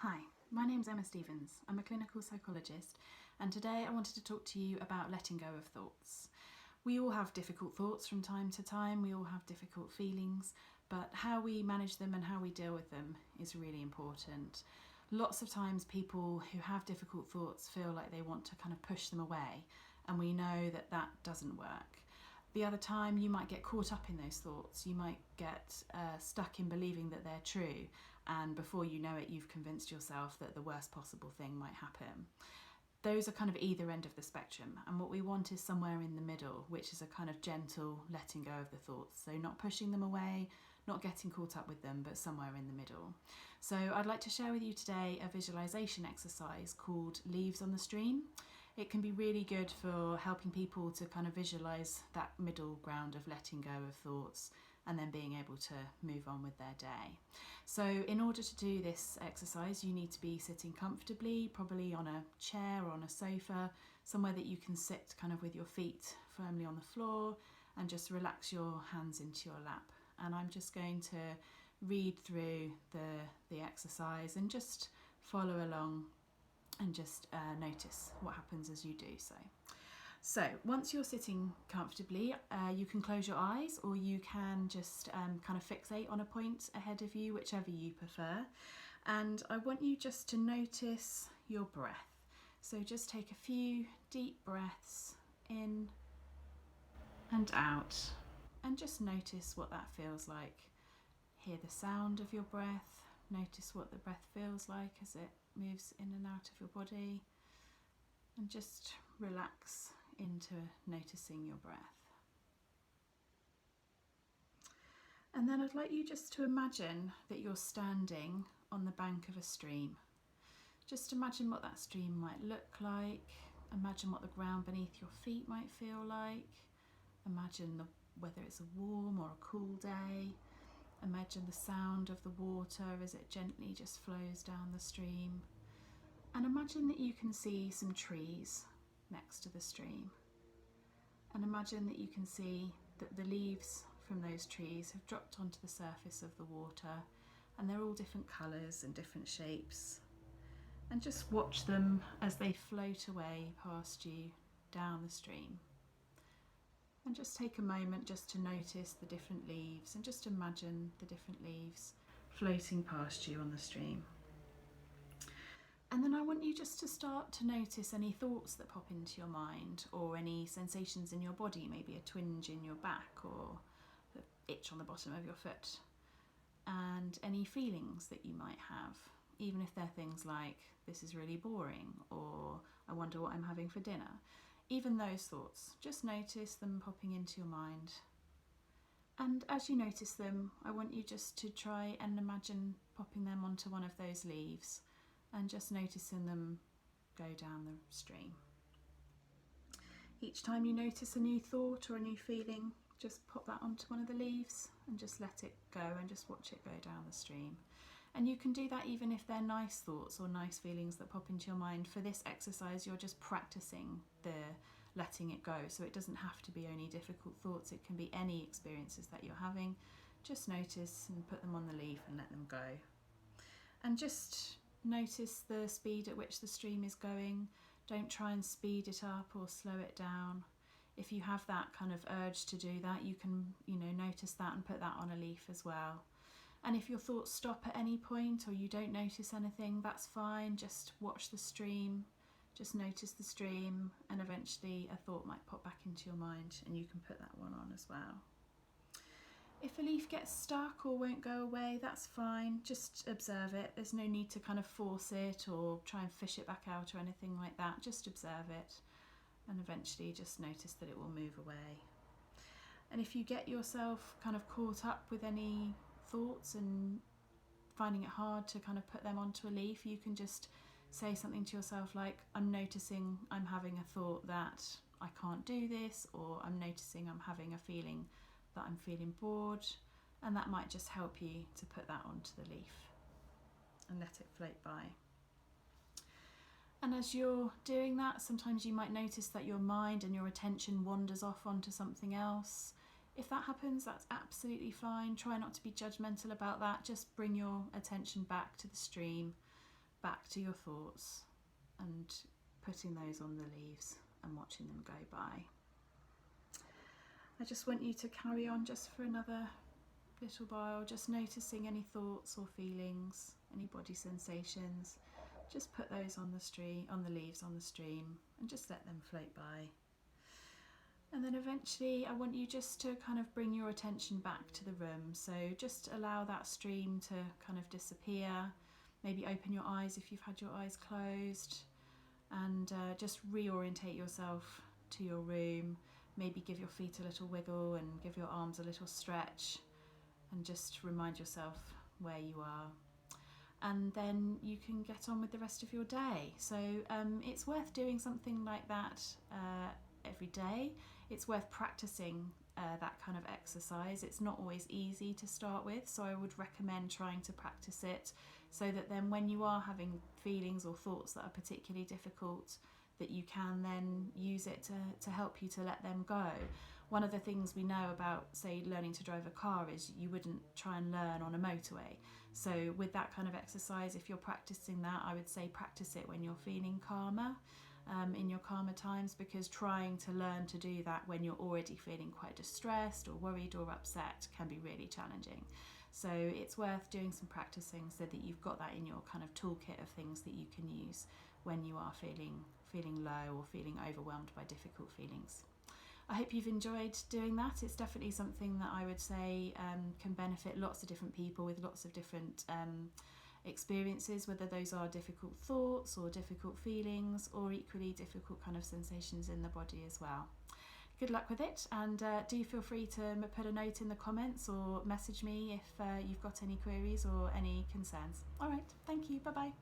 Hi, my name's Emma Stevens. I'm a clinical psychologist, and today I wanted to talk to you about letting go of thoughts. We all have difficult thoughts from time to time, we all have difficult feelings, but how we manage them and how we deal with them is really important. Lots of times people who have difficult thoughts feel like they want to kind of push them away, and we know that that doesn't work. The other time you might get caught up in those thoughts, you might get stuck in believing that they're true, and before you know it you've convinced yourself that the worst possible thing might happen. Those are kind of either end of the spectrum, and what we want is somewhere in the middle, which is a kind of gentle letting go of the thoughts. So not pushing them away, not getting caught up with them, but somewhere in the middle. So I'd like to share with you today a visualisation exercise called Leaves on the Stream. It can be really good for helping people to kind of visualise that middle ground of letting go of thoughts and then being able to move on with their day. So in order to do this exercise, you need to be sitting comfortably, probably on a chair or on a sofa, somewhere that you can sit kind of with your feet firmly on the floor and just relax your hands into your lap. And I'm just going to read through the exercise and just follow along and just notice what happens as you do so. So once you're sitting comfortably, you can close your eyes or you can just kind of fixate on a point ahead of you, whichever you prefer. And I want you just to notice your breath. So just take a few deep breaths in and out and just notice what that feels like. Hear the sound of your breath, notice what the breath feels like as it moves in and out of your body, and just relax into noticing your breath. And then I'd like you just to imagine that you're standing on the bank of a stream. Just imagine what that stream might look like, imagine what the ground beneath your feet might feel like, imagine whether it's a warm or a cool day. Imagine the sound of the water as it gently just flows down the stream. And imagine that you can see some trees next to the stream. And imagine that you can see that the leaves from those trees have dropped onto the surface of the water, and they're all different colours and different shapes. And just watch them as they float away past you down the stream. And just take a moment just to notice the different leaves and just imagine the different leaves floating past you on the stream. And then I want you just to start to notice any thoughts that pop into your mind or any sensations in your body, maybe a twinge in your back or the itch on the bottom of your foot, and any feelings that you might have, even if they're things like, this is really boring, or I wonder what I'm having for dinner. Even those thoughts, just notice them popping into your mind. And as you notice them, I want you just to try and imagine popping them onto one of those leaves and just noticing them go down the stream. Each time you notice a new thought or a new feeling, just pop that onto one of the leaves and just let it go and just watch it go down the stream. And you can do that even if they're nice thoughts or nice feelings that pop into your mind. For this exercise, you're just practicing the letting it go. So it doesn't have to be only difficult thoughts. It can be any experiences that you're having. Just notice and put them on the leaf and let them go. And just notice the speed at which the stream is going. Don't try and speed it up or slow it down. If you have that kind of urge to do that, you can, notice that and put that on a leaf as well. And if your thoughts stop at any point or you don't notice anything, that's fine. Just watch the stream, just notice the stream, and eventually a thought might pop back into your mind and you can put that one on as well. If a leaf gets stuck or won't go away, that's fine. Just observe it. There's no need to kind of force it or try and fish it back out or anything like that. Just observe it and eventually just notice that it will move away. And if you get yourself kind of caught up with any thoughts and finding it hard to kind of put them onto a leaf, you can just say something to yourself like, I'm noticing I'm having a thought that I can't do this, or I'm noticing I'm having a feeling that I'm feeling bored, and that might just help you to put that onto the leaf and let it float by. And as you're doing that, sometimes you might notice that your mind and your attention wanders off onto something else. If that happens, that's absolutely fine. Try not to be judgmental about that. Just bring your attention back to the stream back to your thoughts and putting those on the leaves and watching them go by. I just want you to carry on just for another little while, just noticing any thoughts or feelings, any body sensations. Just put those on the leaves on the stream, and just let them float by. And then eventually I want you just to kind of bring your attention back to the room. So just allow that stream to kind of disappear. Maybe open your eyes if you've had your eyes closed, and just reorientate yourself to your room. Maybe give your feet a little wiggle and give your arms a little stretch, and just remind yourself where you are. And then you can get on with the rest of your day. So it's worth doing something like that every day. It's worth practicing that kind of exercise. It's not always easy to start with, so I would recommend trying to practice it, so that then when you are having feelings or thoughts that are particularly difficult, that you can then use it to help you to let them go. One of the things we know about, say, learning to drive a car is you wouldn't try and learn on a motorway. So with that kind of exercise, if you're practicing that, I would say practice it when you're feeling calmer, in your calmer times, because trying to learn to do that when you're already feeling quite distressed or worried or upset can be really challenging. So it's worth doing some practicing so that you've got that in your kind of toolkit of things that you can use when you are feeling low or feeling overwhelmed by difficult feelings. I hope you've enjoyed doing that. It's definitely something that I would say can benefit lots of different people with lots of different experiences, whether those are difficult thoughts or difficult feelings or equally difficult kind of sensations in the body as well. Good luck with it, and do feel free to put a note in the comments or message me if you've got any queries or any concerns. All right, thank you, bye-bye.